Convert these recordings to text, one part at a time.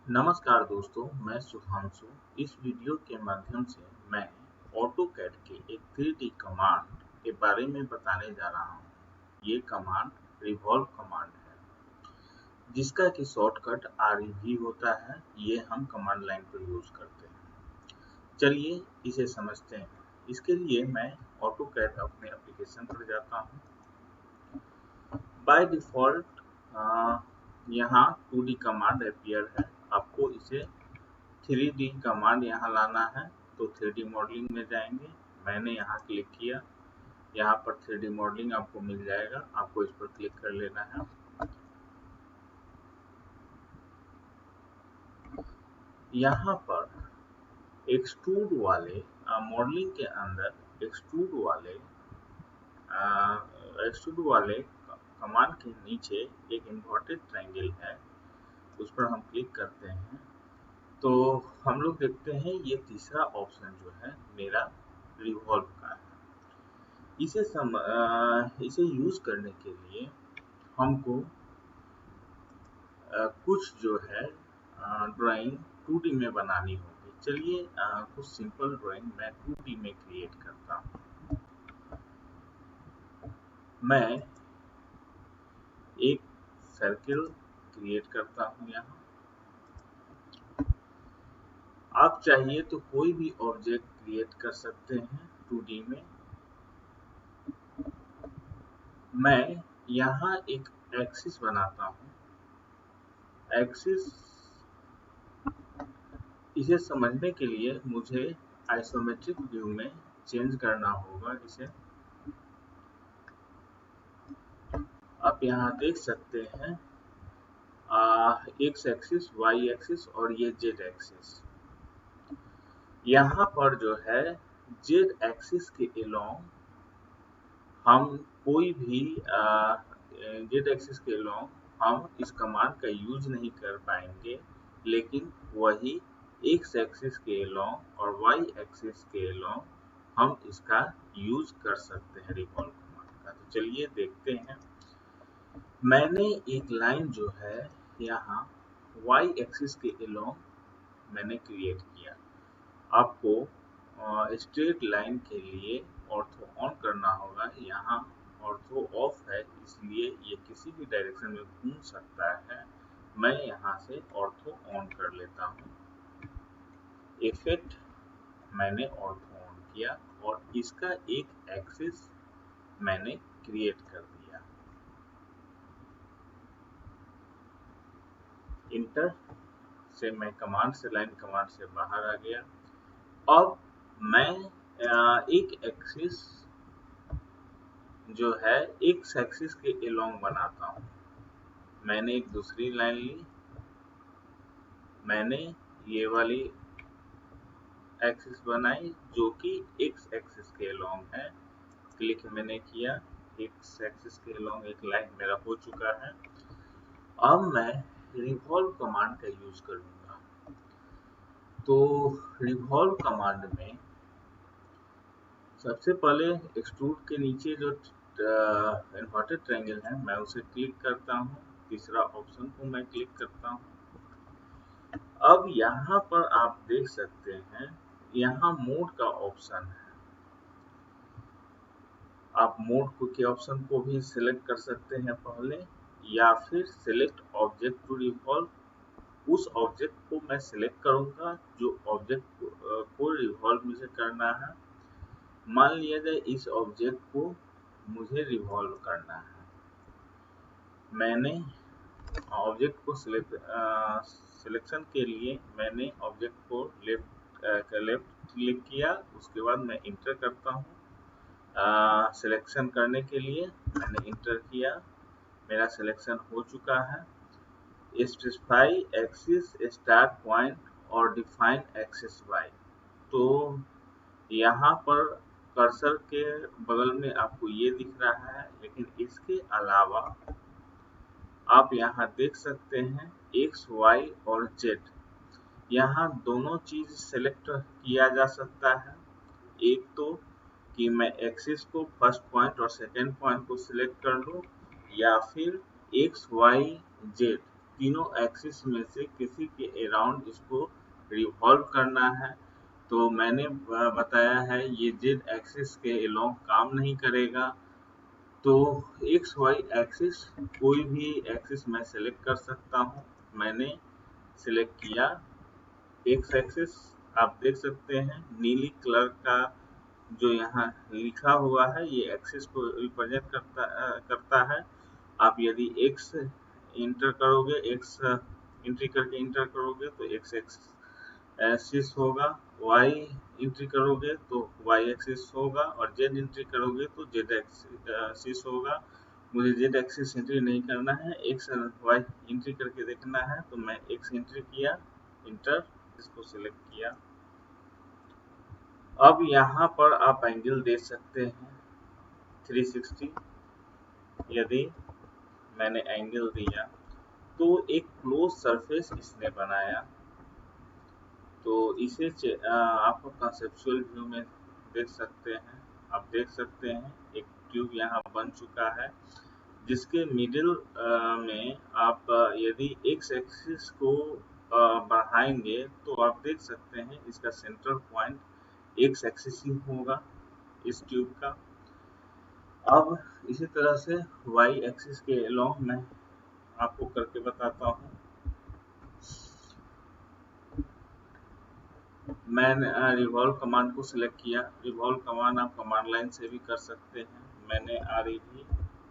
नमस्कार दोस्तों, मैं सुधांशु। इस वीडियो के माध्यम से मैं ऑटोकैड के एक 3D कमांड के बारे में बताने जा रहा हूँ। ये कमांड रिवॉल्व कमांड है, जिसका कि शॉर्टकट REV होता है। ये हम कमांड लाइन पर यूज करते हैं। चलिए इसे समझते हैं। इसके लिए मैं ऑटोकैड अपने एप्लीकेशन पर जाता हूँ। बाय डिफॉल्ट यहाँ 2D कमांड अपीयर है। आपको इसे 3D कमांड यहाँ लाना है, तो 3D मॉडलिंग में जाएंगे। मैंने यहाँ क्लिक किया, यहाँ पर 3D मॉडलिंग आपको मिल जाएगा। आपको इस पर क्लिक कर लेना है। यहाँ पर एक्सट्रूड वाले मॉडलिंग के अंदर एक्सट्रूड वाले कमांड के नीचे एक इन्वर्टेड ट्रायंगल है, उस पर हम क्लिक करते हैं तो हम लोग देखते हैं ये तीसरा ऑप्शन जो है मेरा रिवॉल्व का है। इसे यूज करने के लिए हमको कुछ जो है ड्राइंग 2D में बनानी होगी। चलिए कुछ सिंपल ड्राइंग मैं 2D में क्रिएट करता हूँ। मैं एक सर्किल क्रिएट करता हूँ यहाँ। आप चाहिए तो कोई भी ऑब्जेक्ट क्रिएट कर सकते हैं 2D में। मैं यहाँ एक एक्सिस बनाता हूँ। एक्सिस इसे समझने के लिए मुझे आइसोमेट्रिक व्यू में चेंज करना होगा इसे। आप यहाँ देख सकते हैं एक्स एक्सिस, वाई एक्सिस और ये जेड एक्सिस। यहाँ पर जो है जेड एक्सिस के एलोंग हम कोई भी जेड एक्सिस के एलोंग हम इस कमांड का यूज नहीं कर पाएंगे, लेकिन वही एक्स एक्सिस के एलोंग और वाई एक्सिस के एलोंग हम इसका यूज कर सकते हैं रिवॉल्व कमांड का। तो चलिए देखते हैं। मैंने एक लाइन जो है यहाँ वाई एक्सिस के एलोंग मैंने क्रिएट किया। आपको स्ट्रेट लाइन के लिए ऑर्थो ऑन करना होगा। यहाँ ऑर्थो ऑफ है, इसलिए ये किसी भी डायरेक्शन में घूम सकता है। मैं यहाँ से ऑर्थो ऑन कर लेता हूँ। इफेक्ट मैंने ऑर्थो ऑन किया और इसका एक एक्सिस मैंने क्रिएट कर दिया। इंटर से मैं लाइन कमांड से बाहर आ गया। अब मैं एक एक्सिस जो है एक्स एक्सिस के एलोंग बनाता हूँ। मैंने एक दूसरी लाइन ली। मैंने ये वाली एक्सिस बनाई जो कि एक्स एक्सिस के एलोंग है। क्लिक मैंने किया, एक्स एक्सिस के एलोंग एक लाइन मेरा हो चुका है। अब मैं रिवॉल्व कमांड का यूज करूंगा। तो रिवॉल्व कमांड में सबसे पहले एक्सट्रूड के नीचे जो इन्वर्टेड ट्रायंगल है मैं उसे क्लिक करता हूँ। तीसरा ऑप्शन को मैं क्लिक करता हूँ। अब यहाँ पर आप देख सकते हैं यहाँ मोड का ऑप्शन है। आप मोड के ऑप्शन को भी सिलेक्ट कर सकते हैं पहले, या फिर सिलेक्ट ऑब्जेक्ट टू रिवॉल्व। उस ऑब्जेक्ट को मैं सिलेक्ट करूंगा जो ऑब्जेक्ट को रिवॉल्व मुझे करना है। मान लिया जाए इस ऑब्जेक्ट को मुझे रिवॉल्व करना है। मैंने ऑब्जेक्ट को सिलेक्शन के लिए मैंने ऑब्जेक्ट को लेफ्ट क्लिक किया। उसके बाद मैं इंटर करता हूँ। सिलेक्शन करने के लिए मैंने इंटर किया। मेरा सिलेक्शन हो चुका है। स्पेसिफाई एक्सिस स्टार्ट पॉइंट और डिफाइन एक्सिस वाई। तो यहाँ पर कर्सर के बगल में आपको ये दिख रहा है, लेकिन इसके अलावा आप यहाँ देख सकते हैं एक्स, वाई और जेड। यहाँ दोनों चीज सेलेक्ट किया जा सकता है। एक तो कि मैं एक्सिस को फर्स्ट पॉइंट और सेकेंड पॉइंट को सिलेक्ट कर लूँ, या फिर एक्स, वाई, जेड तीनों एक्सिस में से किसी के अराउंड इसको रिवॉल्व करना है। तो मैंने बताया है ये जेड एक्सिस के अलोंग काम नहीं करेगा। तो एक्स वाई एक्सिस कोई भी एक्सिस मैं सेलेक्ट कर सकता हूँ। मैंने सिलेक्ट किया एक्स एक्सिस। आप देख सकते हैं नीली कलर का जो यहाँ लिखा हुआ है ये एक्सिस को रिप्रेजेंट करता है। आप यदि एक्स इंटर करोगे, एक्स एंट्री करके इंटर करोगे तो एक्स एक्सिस होगा, वाई एंट्री करोगे तो वाई एक्सिस होगा और जेड एंट्री करोगे तो जेड एक्सिस होगा। मुझे जेड एक्सिस एंट्री नहीं करना है, एक्स वाई एंट्री करके देखना है। तो मैं एक्स एंट्री किया, इंटर, इसको सिलेक्ट किया। अब यहाँ पर आप एंगल दे सकते हैं 360। यदि मैंने एंगल दिया तो एक क्लोज सरफेस इसने बनाया। तो इसे आप कंसेप्चुअल व्यू में देख सकते हैं। आप देख सकते हैं एक ट्यूब यहाँ बन चुका है जिसके मिडिल में आप यदि एक्स एक्सिस को बढ़ाएंगे तो आप देख सकते हैं इसका सेंट्रल पॉइंट एक्स एक्सिस ही होगा इस ट्यूब का। अब इसी तरह से वाई एक्सिस के अलोंग मैं आपको करके बताता हूँ। मैंने रिवॉल्व कमांड को सिलेक्ट किया। रिवॉल्व कमांड आप कमांड लाइन से भी कर सकते हैं। मैंने REV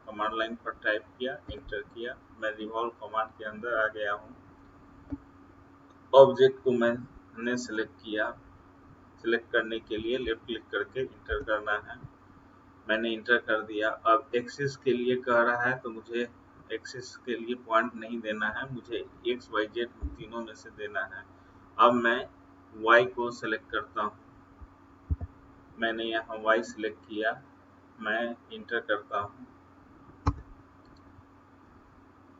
कमांड लाइन पर टाइप किया, एंटर किया। मैं रिवॉल्व कमांड के अंदर आ गया हूँ। ऑब्जेक्ट को मैंने सिलेक्ट किया। सिलेक्ट करने के लिए लेफ्ट क्लिक करके इंटर करना है। मैंने इंटर कर दिया। अब एक्सिस के लिए कह रहा है तो मुझे एक्सिस के लिए पॉइंट नहीं देना है, मुझे एक्स वाई जेड तीनों में से देना है। अब मैं y को सिलेक्ट करता हूँ। मैंने यहाँ y सिलेक्ट किया, मैं इंटर करता हूँ।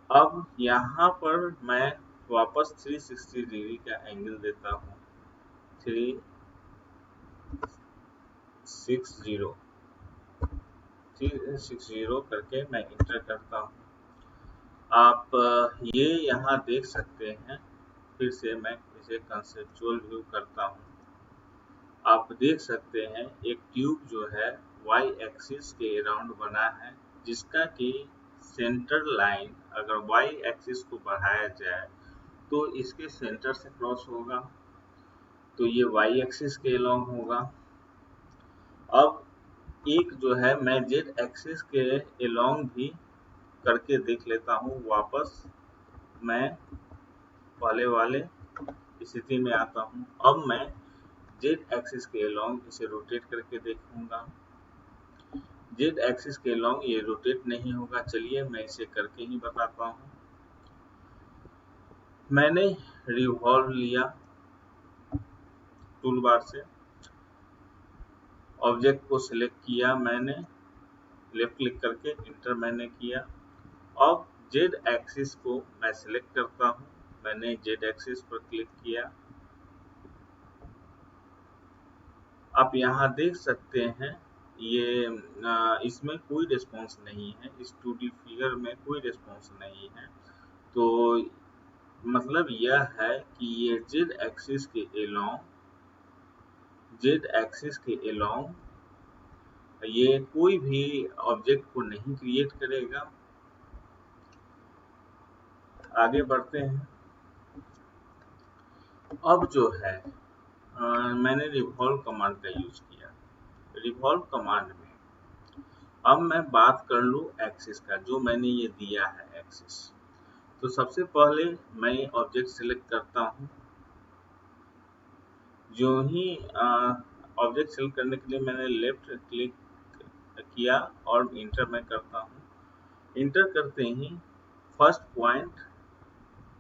अब यहाँ पर मैं वापस 360 डिग्री का एंगल देता हूँ। 360 करके मैं इंटर करता हूँ। आप ये यहाँ देख सकते हैं। फिर से मैं इसे कंसेप्चुअल व्यू करता हूँ। आप देख सकते हैं एक ट्यूब जो है y एक्सिस के अराउंड बना है जिसका कि सेंटर लाइन अगर y एक्सिस को बढ़ाया जाए तो इसके सेंटर से क्रॉस होगा, तो ये y एक्सिस के अलोंग होगा। अब एक जो है मैं z एक्सिस के अलोंग भी करके देख लेता हूँ। वापस मैं पहले वाले स्थिति में आता हूँ। अब मैं जेड एक्सिस के अलोंग इसे रोटेट करके देखूंगा। जेड एक्सिस के अलोंग ये रोटेट नहीं होगा। चलिए मैं इसे करके ही बताता हूँ। मैंने रिवॉल्व लिया टूल बार से, ऑब्जेक्ट को सिलेक्ट किया, मैंने लेफ्ट क्लिक करके इंटर मैंने किया। अब जेड एक्सिस को मैं सिलेक्ट करता हूँ। मैंने जेड एक्सिस पर क्लिक किया। आप यहाँ देख सकते हैं ये इसमें कोई रिस्पॉन्स नहीं है, इस 2D फिगर में कोई रिस्पॉन्स नहीं है। तो मतलब यह है कि ये जेड एक्सिस के अलोंग ये कोई भी ऑब्जेक्ट को नहीं क्रिएट करेगा। आगे बढ़ते हैं। अब जो है मैंने रिवॉल्व कमांड का यूज किया। रिवॉल्व कमांड में अब मैं बात कर लूँ एक्सिस का, जो मैंने ये दिया है एक्सिस। तो सबसे पहले मैं ऑब्जेक्ट सिलेक्ट करता हूँ। जो ही ऑब्जेक्ट सिलेक्ट करने के लिए मैंने लेफ्ट क्लिक किया और इंटर मैं करता हूँ। इंटर करते ही फर्स्ट पॉइंट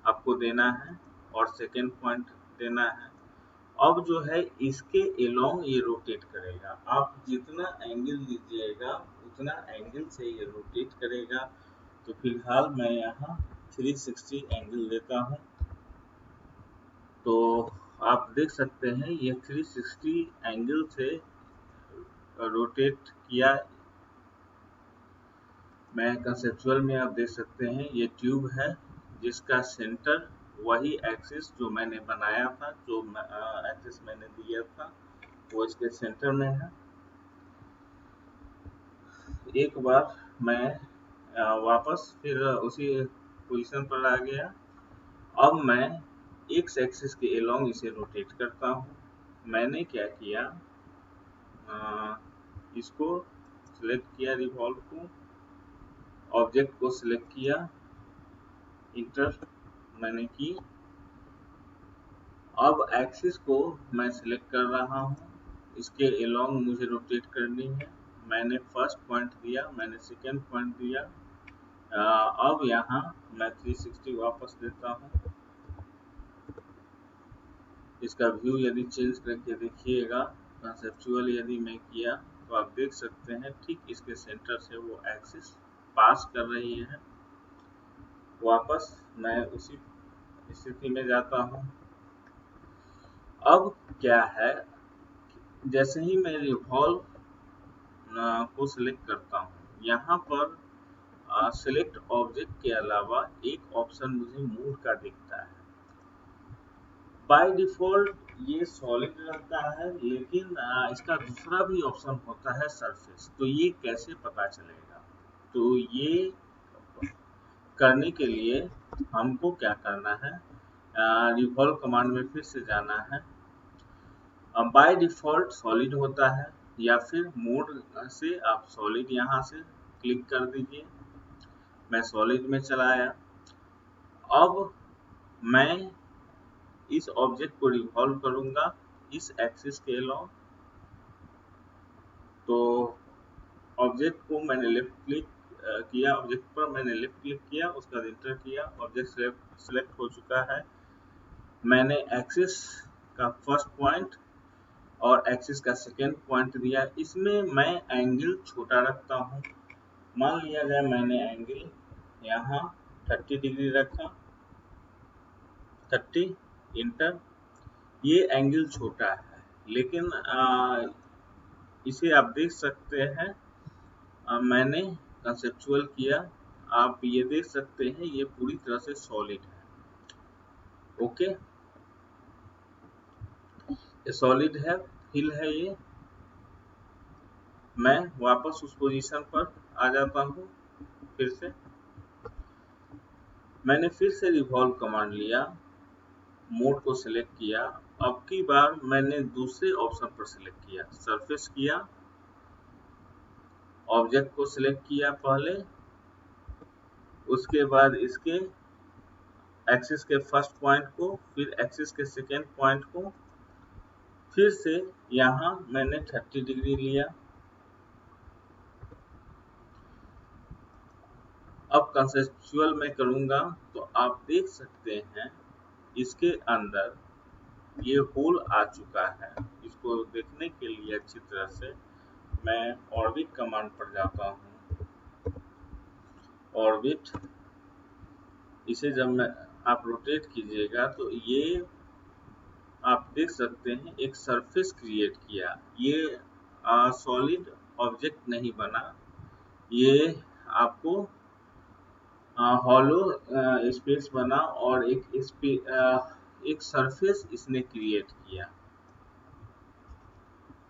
आपको देना है और सेकेंड पॉइंट देना है। अब जो है इसके अलोंग ये रोटेट करेगा। आप जितना एंगल लीजिएगा उतना एंगल से ये रोटेट करेगा। तो फिलहाल मैं यहाँ 360 एंगल देता हूँ। तो आप देख सकते हैं ये 360 एंगल से रोटेट किया। मैं कंसेप्चुअल में आप देख सकते हैं ये ट्यूब है जिसका सेंटर वही एक्सिस जो मैंने बनाया था, जो एक्सिस मैंने दिया था वो इसके सेंटर में है। एक बार मैं वापस फिर उसी पोजीशन पर आ गया। अब मैं एक्स एक्सिस के एलोंग इसे रोटेट करता हूँ। मैंने क्या किया, इसको सिलेक्ट किया, रिवॉल्व को, ऑब्जेक्ट को सिलेक्ट किया, इंटर मैंने की। अब एक्सिस को मैं सिलेक्ट कर रहा हूँ, इसके एलोंग मुझे रोटेट करनी है। मैंने फर्स्ट पॉइंट दिया, मैंने सेकेंड पॉइंट दिया। अब यहाँ मैं 360 वापस देता हूँ। इसका व्यू यदि चेंज करके देखिएगा, कंसेप्चुअल यदि मैं किया तो आप देख सकते हैं ठीक इसके सेंटर से वो एक्सिस पास कर रही है। वापस मैं उसी स्थिति में जाता हूँ। अब क्या है, जैसे ही मैं रिवॉल्व को सिलेक्ट करता हूँ, यहाँ पर सिलेक्ट ऑब्जेक्ट के अलावा एक ऑप्शन मुझे मूव का दिखता है। बाय डिफॉल्ट ये सॉलिड रहता है, लेकिन इसका दूसरा भी ऑप्शन होता है सरफेस। तो ये कैसे पता चलेगा? तो ये करने के लिए हमको क्या करना है, रिवॉल्व कमांड में फिर से जाना है। बाय डिफॉल्ट सॉलिड होता है, या फिर मोड से आप सॉलिड यहाँ से क्लिक कर दीजिए। मैं सॉलिड में चला आया। अब मैं इस ऑब्जेक्ट को रिवॉल्व करूंगा इस एक्सिस के अलोंग। तो ऑब्जेक्ट को मैंने लेफ्ट क्लिक किया, ऑब्जेक्ट पर मैंने लेफ्ट क्लिक किया, उसका इंटर किया, ऑब्जेक्ट सिलेक्ट हो चुका है। मैंने एक्सिस का फर्स्ट पॉइंट और एक्सिस का सेकेंड पॉइंट दिया। इसमें मैं एंगल छोटा रखता हूँ। मान लिया जाए मैंने एंगल यहाँ 30 डिग्री रखा, 30 इंटर। ये एंगल छोटा है, लेकिन इसे आप देख सकते हैं, मैंने कंसेप्चुअल किया। आप ये देख सकते हैं ये पूरी तरह से सॉलिड है। ओके, ये सॉलिड है, हिल है ये। मैं वापस उस पोजीशन पर आ जाता हूँ। फिर से मैंने फिर से रिवॉल्व कमांड लिया, मोड को सिलेक्ट किया। अब की बार मैंने दूसरे ऑप्शन पर सिलेक्ट किया, सरफेस किया, ऑब्जेक्ट को सिलेक्ट किया पहले, उसके बाद इसके एक्सिस के फर्स्ट पॉइंट को, फिर एक्सिस के सेकेंड पॉइंट को, फिर से यहाँ मैंने 30 डिग्री लिया। अब कंसेप्चुअल में करूंगा तो आप देख सकते हैं इसके अंदर ये होल आ चुका है। इसको देखने के लिए अच्छी तरह से मैं ऑर्बिट कमांड पर जाता हूँ। ऑर्बिट, इसे जब मैं आप रोटेट कीजिएगा तो ये आप देख सकते हैं एक सरफेस क्रिएट किया। ये सॉलिड ऑब्जेक्ट नहीं बना, ये आपको हॉलो स्पेस बना और एक सरफेस इसने क्रिएट किया।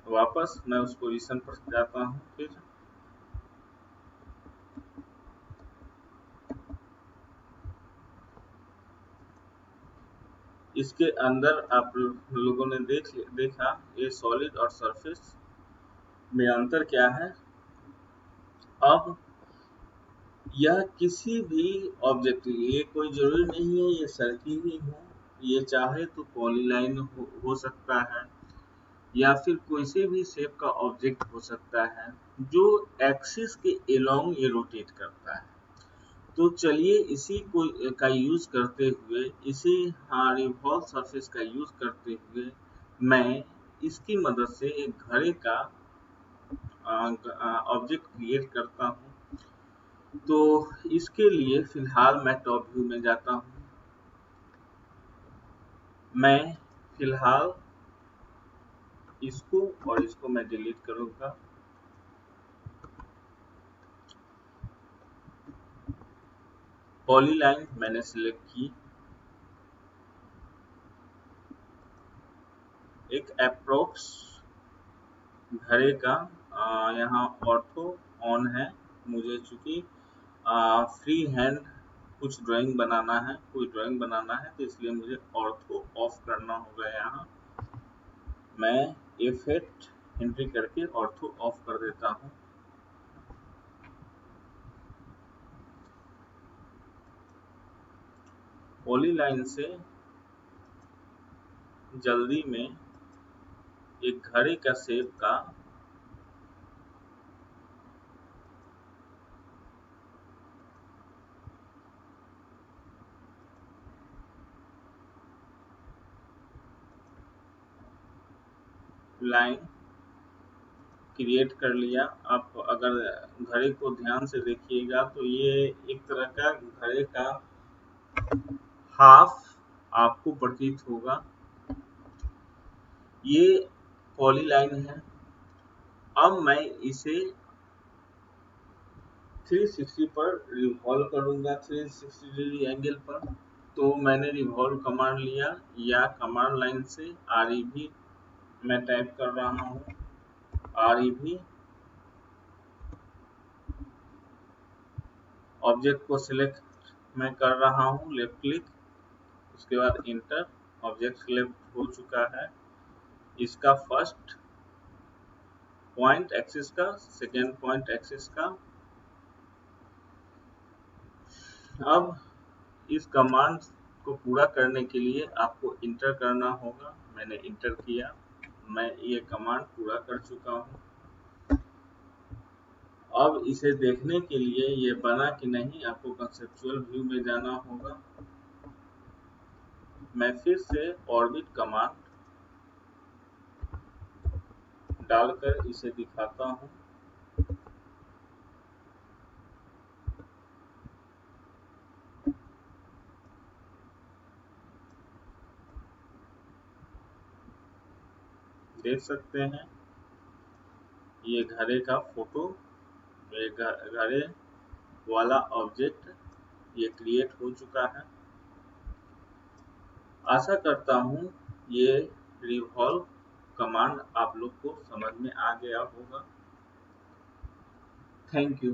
वापस मैं उस पोजीशन पर जाता हूँ। फिर इसके अंदर आप लोगों ने देखा ये सॉलिड और सरफेस में अंतर क्या है। अब यह किसी भी ऑब्जेक्ट, ये कोई जरूरी नहीं है ये सर्किल ही हो, ये चाहे तो पॉलीलाइन हो सकता है, या फिर कोई से भी शेप का ऑब्जेक्ट हो सकता है जो एक्सिस के एलोंग ये रोटेट करता है। तो चलिए इसी को का यूज करते हुए, इसी रिवॉल्व सरफेस का यूज करते हुए मैं इसकी मदद से एक घड़े का ऑब्जेक्ट क्रिएट करता हूँ। तो इसके लिए फिलहाल मैं टॉप व्यू में जाता हूँ। मैं फिलहाल इसको और इसको मैं डिलीट करूंगा। पॉलीलाइन मैंने सिलेक्ट की, एक अप्रोक्स घरे का यहाँ ऑर्थो ऑन है। मुझे चूंकि फ्री हैंड कुछ ड्राइंग बनाना है, कोई ड्राइंग बनाना है, तो इसलिए मुझे ऑर्थो ऑफ करना होगा। यहाँ मैं F8 एंट्री करके ऑर्थो ऑफ कर देता हूँ। पॉलीलाइन से जल्दी में एक घड़े का शेप का लाइन क्रिएट कर लिया। आप अगर घड़े को ध्यान से देखिएगा तो ये एक तरह का घड़े का हाफ आपको प्रतीत होगा। ये पॉलीलाइन है। अब मैं इसे 360 पर रिवॉल्व करूंगा, 360 डिग्री एंगल पर। तो मैंने रिवॉल्व कमांड लिया या कमांड लाइन से REV मैं टाइप कर रहा हूँ। REV ऑब्जेक्ट को सिलेक्ट मैं कर रहा हूँ, लेफ्ट क्लिक, उसके बाद इंटर। ऑब्जेक्ट सिलेक्ट हो चुका है। इसका फर्स्ट पॉइंट एक्सिस का, सेकेंड पॉइंट एक्सिस का। अब इस कमांड को पूरा करने के लिए आपको इंटर करना होगा। मैंने इंटर किया। मैं ये कमांड पूरा कर चुका हूँ। अब इसे देखने के लिए ये बना कि नहीं, आपको कंसेप्चुअल व्यू में जाना होगा। मैं फिर से ऑर्बिट कमांड डालकर इसे दिखाता हूँ। देख सकते हैं ये घड़े का फोटो, ये घड़े वाला ऑब्जेक्ट ये क्रिएट हो चुका है। आशा करता हूँ ये रिवॉल्व कमांड आप लोग को समझ में आ गया होगा। Thank you.